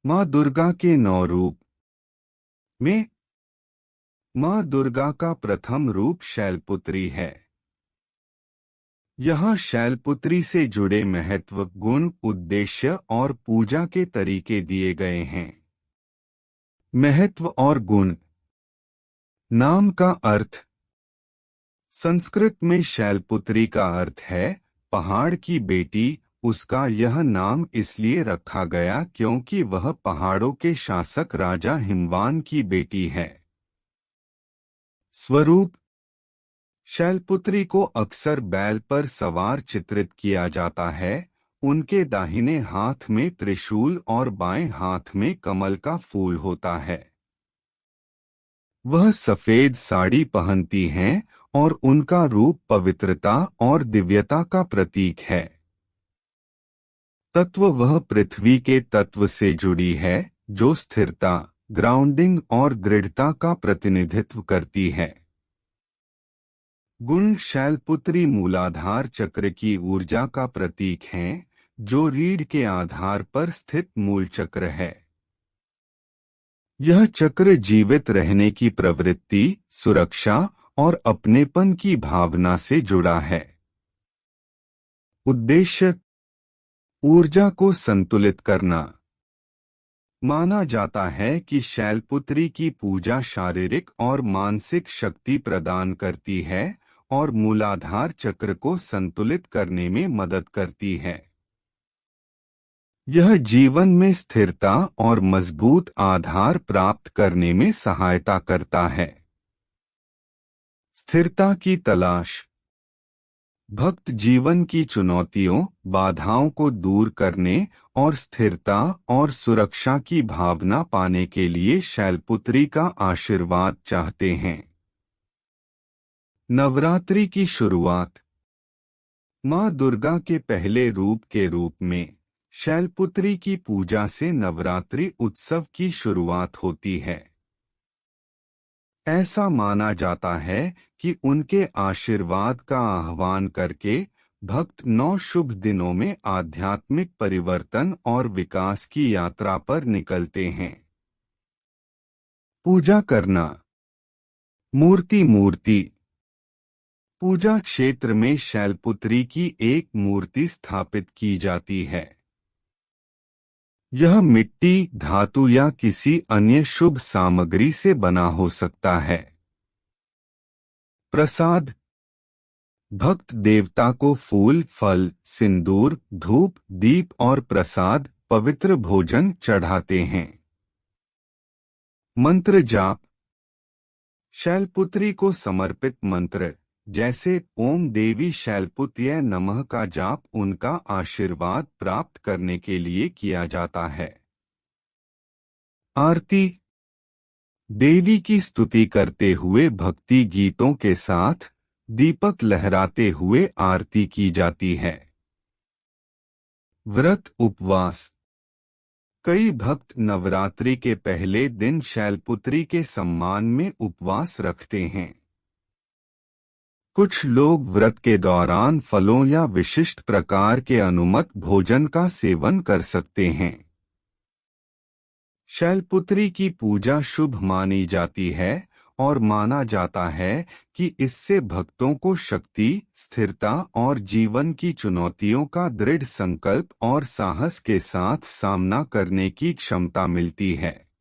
माँ दुर्गा के 9 रूप में माँ दुर्गा का प्रथम रूप शैलपुत्री है। यहाँ शैलपुत्री से जुड़े महत्व, गुण, उद्देश्य और पूजा के तरीके दिए गए हैं। महत्व और गुण। नाम का अर्थ। संस्कृत में शैलपुत्री का अर्थ है पहाड़ की बेटी। उसका यह नाम इसलिए रखा गया क्योंकि वह पहाड़ों के शासक राजा हिमवान की बेटी है। स्वरूप। शैलपुत्री को अक्सर बैल पर सवार चित्रित किया जाता है। उनके दाहिने हाथ में त्रिशूल और बाएं हाथ में कमल का फूल होता है। वह सफेद साड़ी पहनती हैं और उनका रूप पवित्रता और दिव्यता का प्रतीक है। तत्व। वह पृथ्वी के तत्व से जुड़ी है जो स्थिरता, ग्राउंडिंग और दृढ़ता का प्रतिनिधित्व करती है। गुण। शैलपुत्री मूलाधार चक्र की ऊर्जा का प्रतीक हैं, जो रीढ़ के आधार पर स्थित मूल चक्र है। यह चक्र जीवित रहने की प्रवृत्ति, सुरक्षा और अपनेपन की भावना से जुड़ा है। उद्देश्य। ऊर्जा को संतुलित करना। माना जाता है कि शैलपुत्री की पूजा शारीरिक और मानसिक शक्ति प्रदान करती है और मूलाधार चक्र को संतुलित करने में मदद करती है। यह जीवन में स्थिरता और मजबूत आधार प्राप्त करने में सहायता करता है। स्थिरता की तलाश। भक्त जीवन की चुनौतियों, बाधाओं को दूर करने और स्थिरता और सुरक्षा की भावना पाने के लिए शैलपुत्री का आशीर्वाद चाहते हैं। नवरात्रि की शुरुआत। माँ दुर्गा के पहले रूप के रूप में शैलपुत्री की पूजा से नवरात्रि उत्सव की शुरुआत होती है। ऐसा माना जाता है कि उनके आशीर्वाद का आह्वान करके भक्त 9 शुभ दिनों में आध्यात्मिक परिवर्तन और विकास की यात्रा पर निकलते हैं। पूजा करना। मूर्ति। पूजा क्षेत्र में शैलपुत्री की एक मूर्ति स्थापित की जाती है। यह मिट्टी, धातु या किसी अन्य शुभ सामग्री से बना हो सकता है। प्रसाद। भक्त देवता को फूल, फल, सिंदूर, धूप, दीप और प्रसाद, पवित्र भोजन चढ़ाते हैं। मंत्र जाप। शैलपुत्री को समर्पित मंत्र जैसे ओम देवी शैलपुत्र्यै नमः का जाप उनका आशीर्वाद प्राप्त करने के लिए किया जाता है। आरती। देवी की स्तुति करते हुए भक्ति गीतों के साथ दीपक लहराते हुए आरती की जाती है। व्रत, उपवास। कई भक्त नवरात्रि के पहले दिन शैलपुत्री के सम्मान में उपवास रखते हैं। कुछ लोग व्रत के दौरान फलों या विशिष्ट प्रकार के अनुमत भोजन का सेवन कर सकते हैं। शैलपुत्री की पूजा शुभ मानी जाती है और माना जाता है कि इससे भक्तों को शक्ति, स्थिरता और जीवन की चुनौतियों का दृढ़ संकल्प और साहस के साथ सामना करने की क्षमता मिलती है।